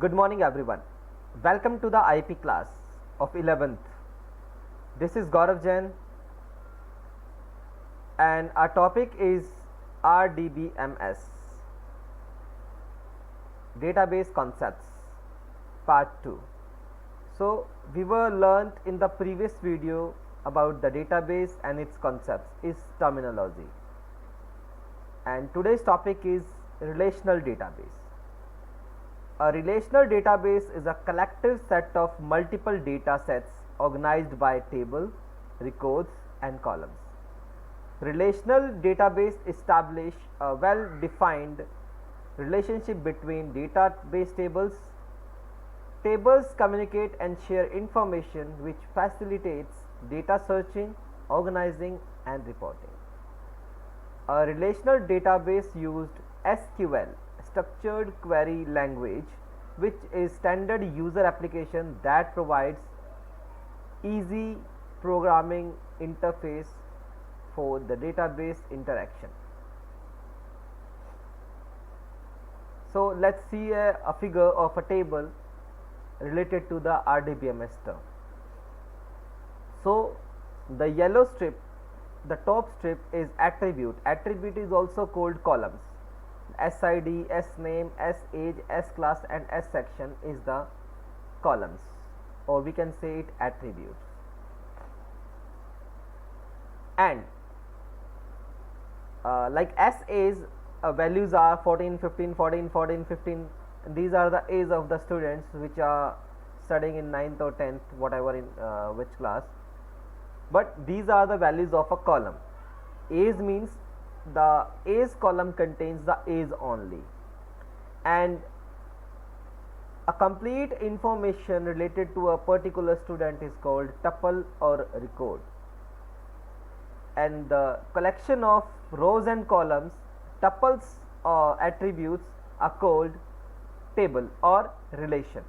Good morning everyone. Welcome to the IP class of 11th. This is Gaurav Jain and our topic is RDBMS, Database Concepts, Part 2. So we were learnt in the previous video about the database and its concepts, its terminology. And today's topic is relational database. A relational database is a collective set of multiple data sets organized by table, records and columns. Relational database establish a well-defined relationship between database tables. Tables communicate and share information which facilitates data searching, organizing and reporting. A relational database used SQL, structured query language, which is standard user application that provides easy programming interface for the database interaction. So let's see a figure of a table related to the RDBMS term. So the yellow strip, the top strip is attribute. Attribute is also called columns. SID, SName, SAge, SClass and SSection is the columns, or we can say it attributes. And like SA's values are 14, 15, 14, 14, 15. These are the A's of the students which are studying in 9th or 10th, whatever in which class. But these are the values of a column. A's means the A's column contains the A's only, and a complete information related to a particular student is called tuple or record, and the collection of rows and columns, tuples or attributes, are called table or relation.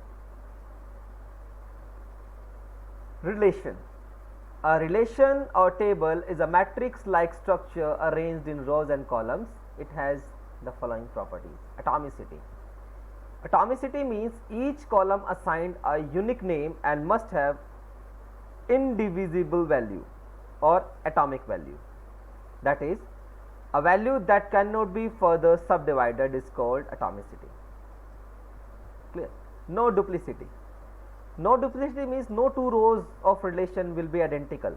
Relation. A relation or table is a matrix-like structure arranged in rows and columns. It has the following properties. Atomicity. Atomicity means each column assigned a unique name and must have indivisible value or atomic value. That is, a value that cannot be further subdivided is called atomicity. Clear? No duplicity. No duplicity means no two rows of relation will be identical.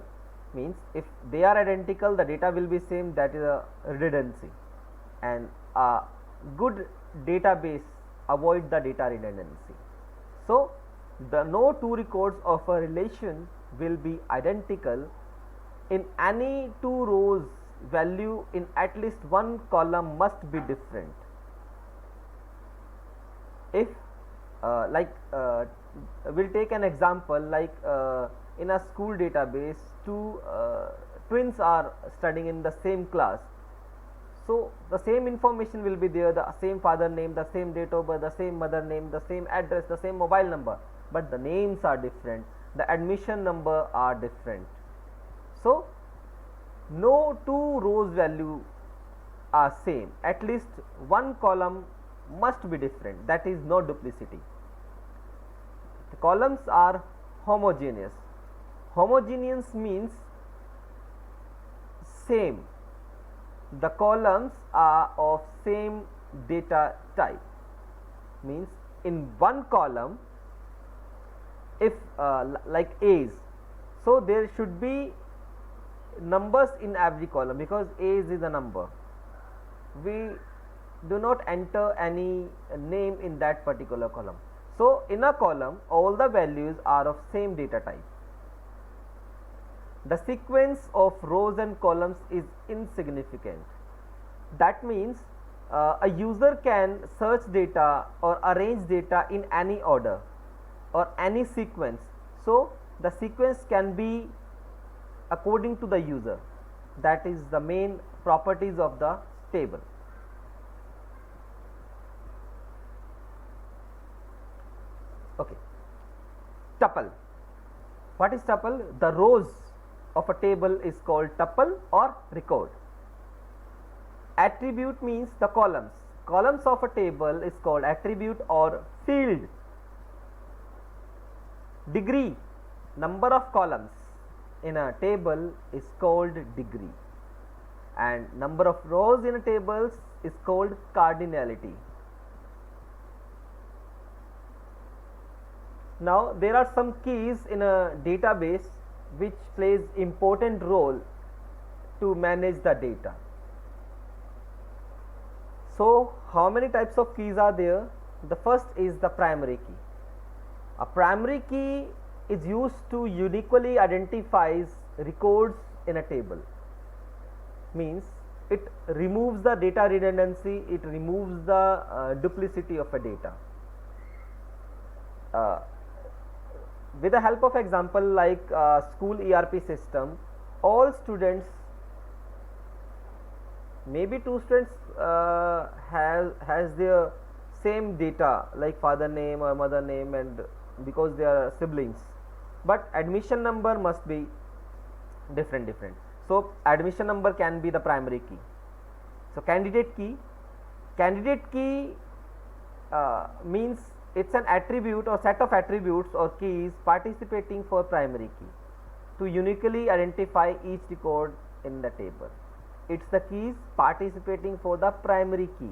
Means if they are identical, the data will be same. That is a redundancy, and a good database avoid the data redundancy. So the no two records of a relation will be identical. In any two rows, value in at least one column must be different. If we'll take an example, like in a school database, two twins are studying in the same class. So the same information will be there, the same father name, the same date of birth, the same mother name, the same address, the same mobile number, but the names are different, the admission number are different. So no two rows value are same, at least one column must be different. That is no duplicity. The columns are homogeneous. Homogeneous means same. The columns are of same data type. Means in one column, if like A's, so there should be numbers in every column, because A's is a number. We do not enter any name in that particular column. So in a column, all the values are of same data type. The sequence of rows and columns is insignificant. That means a user can search data or arrange data in any order or any sequence. So the sequence can be according to the user. That is the main properties of the table. Okay. Tuple. What is tuple? The rows of a table is called tuple or record. Attribute means the columns. Columns of a table is called attribute or field Degree, number of columns in a table is called degree, and number of rows in a table is called cardinality. Now there are some keys in a database which plays important role to manage the data. So how many types of keys are there? The first is the primary key. A primary key is used to uniquely identifies records in a table. Means it removes the data redundancy, it removes the duplicity of a data. With the help of example like school ERP system, all students, maybe two students has their same data like father name or mother name, and because they are siblings, but admission number must be different. So admission number can be the primary key. So candidate key means it's an attribute or set of attributes or keys participating for primary key to uniquely identify each record in the table. It's the keys participating for the primary key.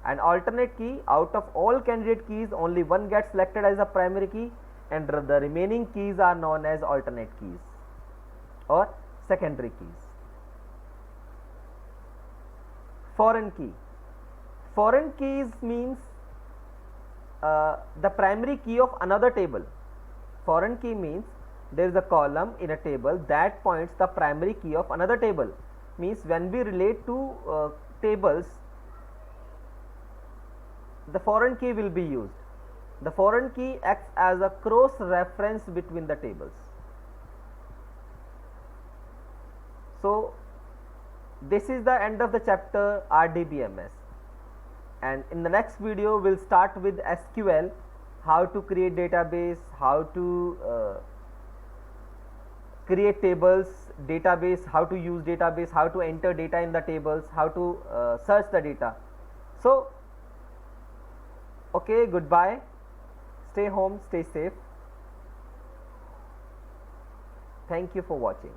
And alternate key, out of all candidate keys only one gets selected as a primary key, and the remaining keys are known as alternate keys or secondary keys. Foreign keys means the primary key of another table. Foreign key means there is a column in a table that points the primary key of another table. Means when we relate to tables, the foreign key will be used. The foreign key acts as a cross reference between the tables. So this is the end of the chapter RDBMS, and in the next video we'll start with SQL, how to create database, how to create tables, database, how to use database, how to enter data in the tables, how to search the data. So okay, goodbye, stay home, stay safe. Thank you for watching.